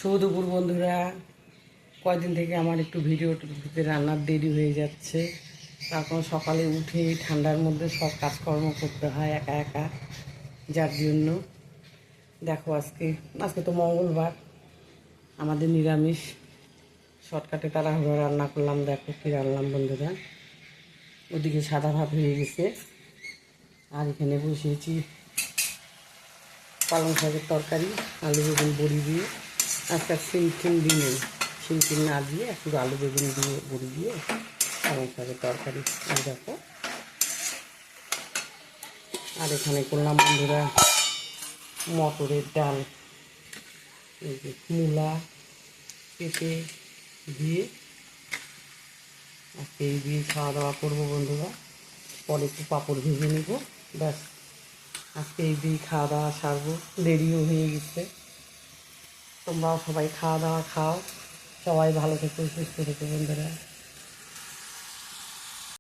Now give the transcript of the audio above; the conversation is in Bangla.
শুভ দুপুর বন্ধুরা। কয়দিন থেকে আমার একটু ভিডিওতে রান্নার দেরি হয়ে যাচ্ছে, তার কারণ সকালে উঠে ঠান্ডার মধ্যে সব কাজকর্ম করতে হয় একা একা, যার জন্য দেখো আজকে তো মঙ্গলবার, আমাদের নিরামিষ। শর্টকাটে তাড়াহুড়ো রান্না করলাম। দেখো কী রান্নাম বন্ধুরা। ওদিকে সাদা ভাত হয়ে গেছে, আর এখানে বসিয়েছি পালং শাকের তরকারি, আলু বেগুন বড়ি দিয়ে। আজকে সিম দিনে সিম না দিয়ে একটু আলু বেগুন দিয়ে বড়ি দিয়ে পালং শাকের তরকারি। আর দেখো, আর এখানে করলাম বন্ধুরা মটরের ডাল, এই যে মূলা পেঁপে দিয়ে আজকে এই দিয়ে খাওয়া দাওয়া করবো বন্ধুরা। পরে একটু পাঁপড় ভেজে নেব, ব্যাস আজকে এই দিয়ে খাওয়া দাওয়া সারবো। দেরিও হয়ে গেছে। তোমরাও সবাই খাওয়া দাওয়া খাও, সবাই ভালো থেকো, সুস্থ থেকো বন্ধুরা।